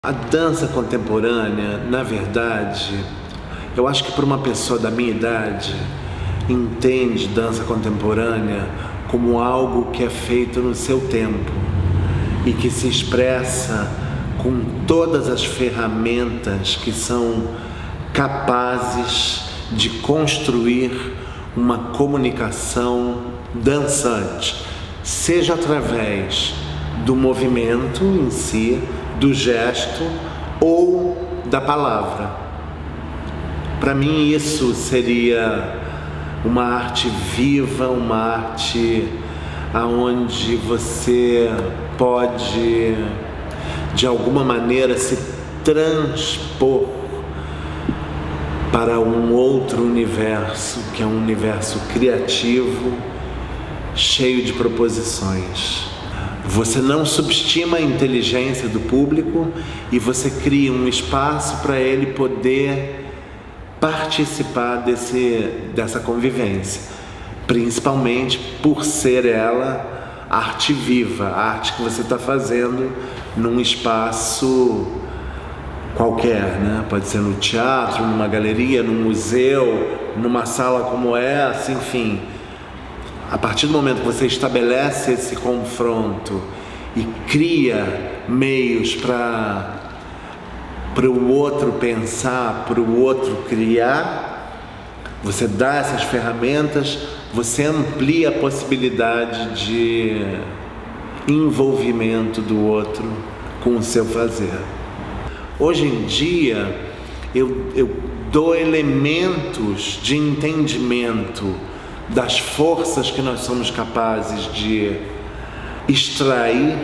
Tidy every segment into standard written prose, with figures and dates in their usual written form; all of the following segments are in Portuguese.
A dança contemporânea, na verdade, eu acho que para uma pessoa da minha idade, entende dança contemporânea como algo que é feito no seu tempo e que se expressa com todas as ferramentas que são capazes de construir uma comunicação dançante, seja através do movimento em si, do gesto ou da palavra. Para mim isso seria uma arte viva, uma arte aonde você pode de alguma maneira se transpor para um outro universo, que é um universo criativo, cheio de proposições. Você não subestima a inteligência do público e você cria um espaço para ele poder participar dessa convivência, principalmente por ser ela arte viva, a arte que você está fazendo num espaço qualquer, né? Pode ser no teatro, numa galeria, num museu, numa sala como essa, enfim. A partir do momento que você estabelece esse confronto e cria meios para o outro pensar, para o outro criar, você dá essas ferramentas, você amplia a possibilidade de envolvimento do outro com o seu fazer. Hoje em dia, eu dou elementos de entendimento das forças que nós somos capazes de extrair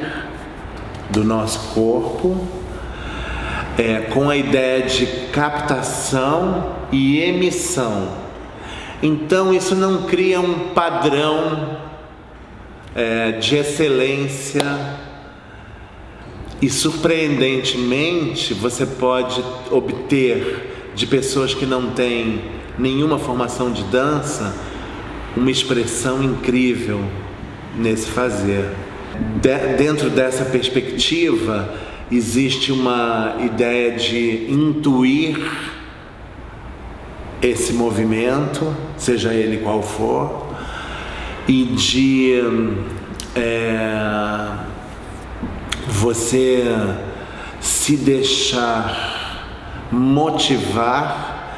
do nosso corpo, com a ideia de captação e emissão. Então isso não cria um padrão de excelência e, surpreendentemente, você pode obter de pessoas que não têm nenhuma formação de dança uma expressão incrível nesse fazer. Dentro dessa perspectiva, existe uma ideia de intuir esse movimento, seja ele qual for, e de você se deixar motivar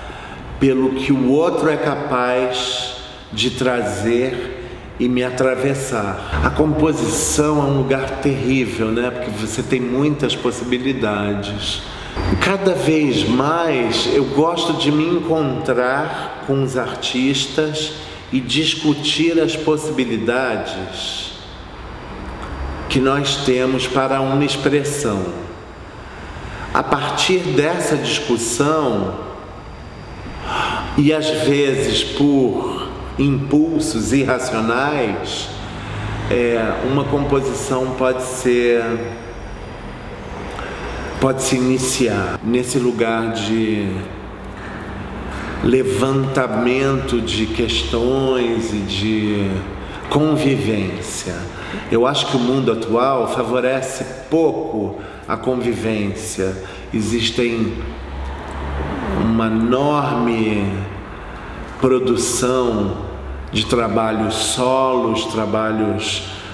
pelo que o outro é capaz de trazer e me atravessar. A composição é um lugar terrível, né? Porque você tem muitas possibilidades. Cada vez mais eu gosto de me encontrar com os artistas e discutir as possibilidades que nós temos para uma expressão. A partir dessa discussão, e às vezes por impulsos irracionais, uma composição pode se iniciar nesse lugar de levantamento de questões e de convivência. Eu acho que o mundo atual favorece pouco a convivência. Existem uma enorme produção de trabalhos solos,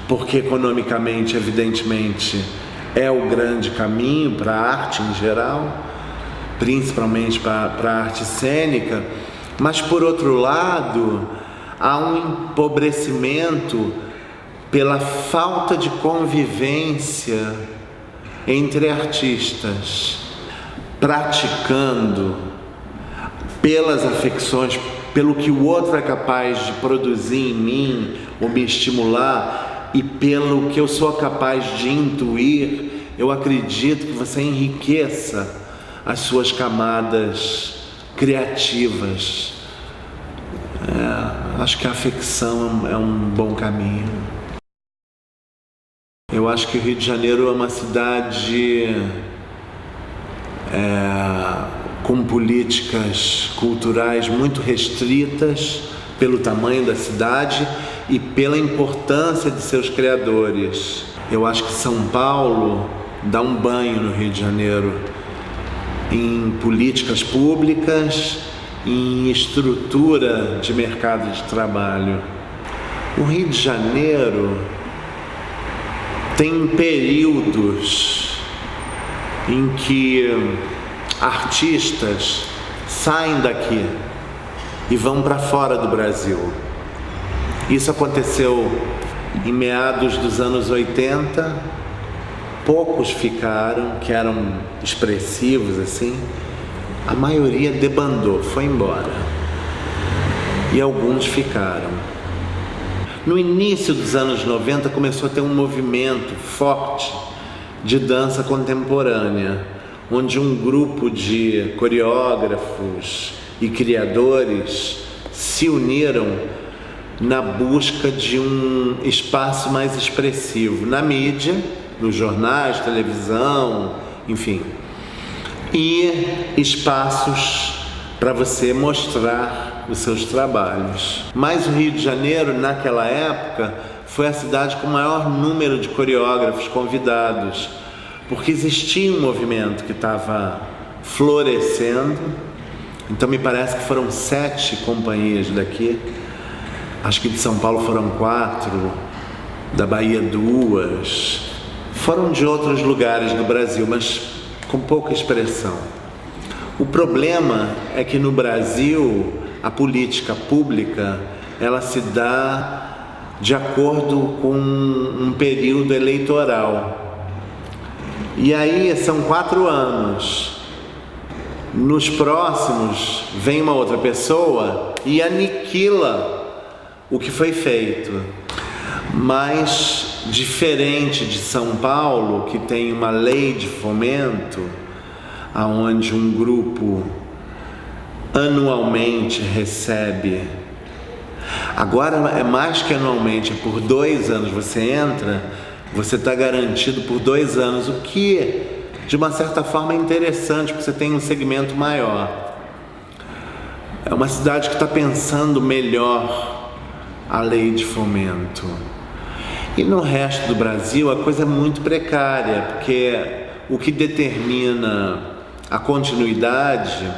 porque economicamente, evidentemente, é o grande caminho para a arte em geral, principalmente para a arte cênica, mas por outro lado, há um empobrecimento pela falta de convivência entre artistas, praticando pelas afecções, pelo que o outro é capaz de produzir em mim ou me estimular e pelo que eu sou capaz de intuir. Eu acredito que você enriqueça as suas camadas criativas. Acho que a afecção é um bom caminho. Eu acho que o Rio de Janeiro é uma cidade com políticas culturais muito restritas pelo tamanho da cidade e pela importância de seus criadores. Eu acho que São Paulo dar um banho no Rio de Janeiro em políticas públicas, em estrutura de mercado de trabalho. O Rio de Janeiro tem períodos em que artistas saem daqui e vão para fora do Brasil. Isso aconteceu em meados dos anos 80, poucos ficaram, que eram expressivos assim, a maioria debandou, foi embora, e alguns ficaram. No início dos anos 90 começou a ter um movimento forte de dança contemporânea, onde um grupo de coreógrafos e criadores se uniram na busca de um espaço mais expressivo na mídia, nos jornais, televisão, enfim, e espaços para você mostrar os seus trabalhos. Mas o Rio de Janeiro, naquela época, foi a cidade com o maior número de coreógrafos convidados, porque existia um movimento que estava florescendo. Então me parece que foram 7 companhias daqui, acho que de São Paulo foram 4, da Bahia 2, foram de outros lugares do Brasil, mas com pouca expressão. O problema é que no Brasil a política pública ela se dá de acordo com um período eleitoral. E aí são 4 anos. Nos próximos vem uma outra pessoa e aniquila o que foi feito. Mas diferente de São Paulo, que tem uma lei de fomento, aonde um grupo anualmente recebe, agora é mais que anualmente, é por 2 anos. Você entra, você está garantido por 2 anos, o que de uma certa forma é interessante, porque você tem um segmento maior. É uma cidade que está pensando melhor a lei de fomento. E no resto do Brasil a coisa é muito precária, porque o que determina a continuidade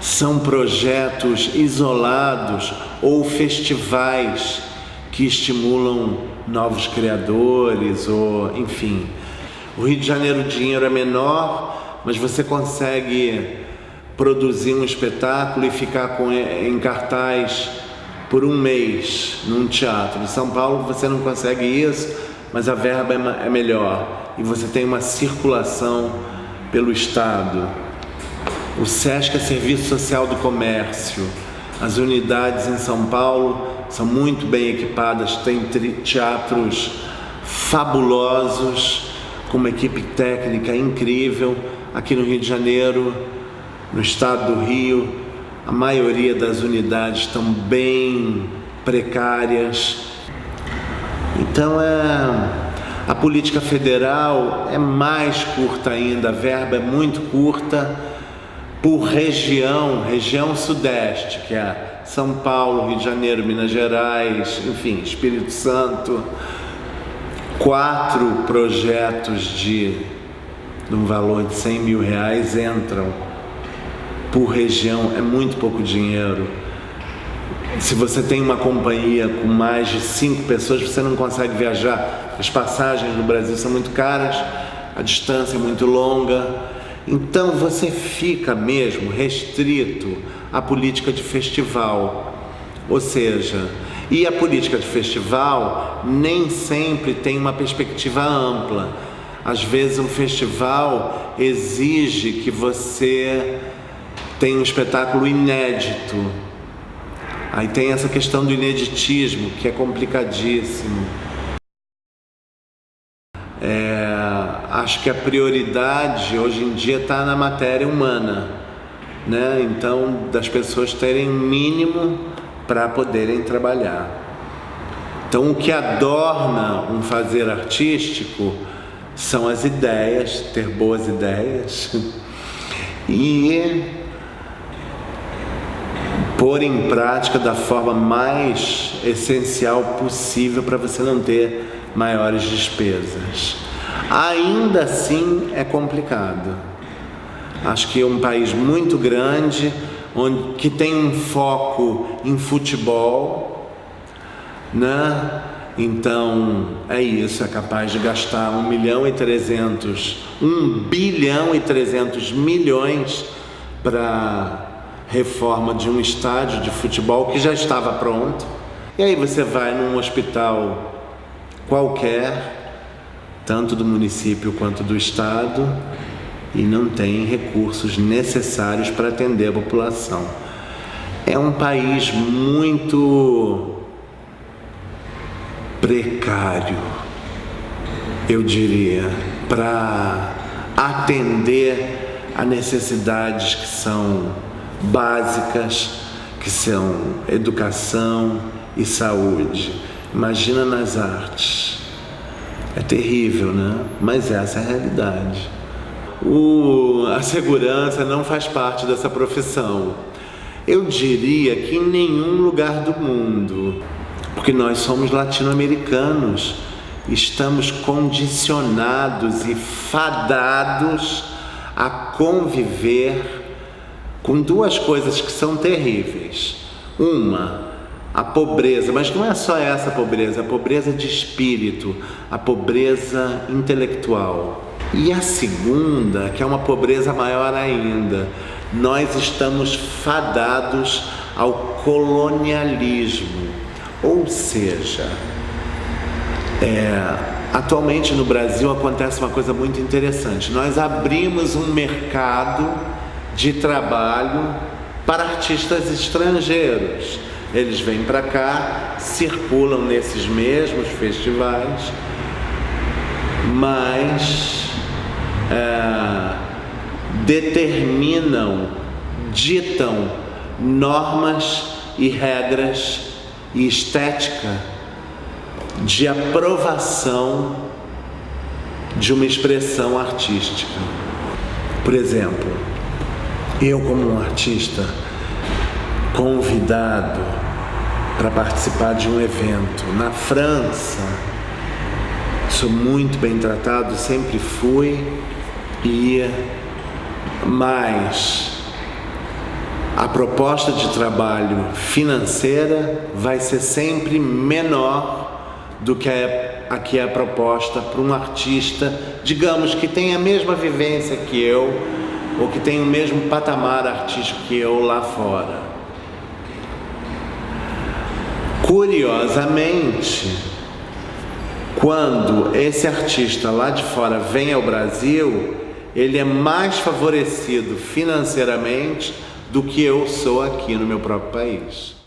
são projetos isolados ou festivais que estimulam novos criadores, ou enfim. O Rio de Janeiro, o dinheiro é menor, mas você consegue produzir um espetáculo e ficar em cartaz por 1 mês num teatro. Em São Paulo você não consegue isso, mas a verba é melhor e você tem uma circulação pelo Estado. O SESC é Serviço Social do Comércio. As unidades em São Paulo são muito bem equipadas, tem teatros fabulosos, com uma equipe técnica incrível. Aqui no Rio de Janeiro, no estado do Rio, a maioria das unidades estão bem precárias. Então a política federal é mais curta ainda, a verba é muito curta por região sudeste, que é São Paulo, Rio de Janeiro, Minas Gerais, enfim, Espírito Santo. 4 projetos de um valor de R$100 mil entram por região, é muito pouco dinheiro. Se você tem uma companhia com mais de 5 pessoas, você não consegue viajar. As passagens no Brasil são muito caras, a distância é muito longa. Então você fica mesmo restrito à política de festival. Ou seja, e a política de festival nem sempre tem uma perspectiva ampla. Às vezes um festival exige que você tenha um espetáculo inédito. Aí tem essa questão do ineditismo, que é complicadíssimo. Acho que a prioridade hoje em dia está na matéria humana, né? Então, das pessoas terem mínimo para poderem trabalhar. Então, o que adorna um fazer artístico são as ideias, ter boas ideias e pôr em prática da forma mais essencial possível para você não ter maiores despesas. Ainda assim é complicado. Acho que é um país muito grande, que tem um foco em futebol, né? Então é isso, é capaz de gastar 1 bilhão e 300 milhões para reforma de um estádio de futebol que já estava pronto. E aí você vai num hospital qualquer, tanto do município quanto do estado, e não tem recursos necessários para atender a população. É um país muito precário, eu diria, para atender a necessidades que são básicas, que são educação e saúde. Imagina nas artes. É terrível, né? Mas essa é a realidade. A segurança não faz parte dessa profissão. Eu diria que em nenhum lugar do mundo, porque nós somos latino-americanos, estamos condicionados e fadados a conviver com duas coisas que são terríveis. Uma, a pobreza, mas não é só essa pobreza, a pobreza de espírito, a pobreza intelectual. E a segunda, que é uma pobreza maior ainda, nós estamos fadados ao colonialismo. Ou seja, atualmente no Brasil acontece uma coisa muito interessante. Nós abrimos um mercado de trabalho para artistas estrangeiros. Eles vêm para cá, circulam nesses mesmos festivais, mas ditam normas e regras e estética de aprovação de uma expressão artística. Por exemplo, eu como um artista convidado para participar de um evento na França, sou muito bem tratado, sempre fui, mas a proposta de trabalho financeira vai ser sempre menor do que a que é a proposta para um artista, digamos, que tem a mesma vivência que eu, ou que tem o mesmo patamar artístico que eu lá fora. Curiosamente, quando esse artista lá de fora vem ao Brasil, ele é mais favorecido financeiramente do que eu sou aqui no meu próprio país.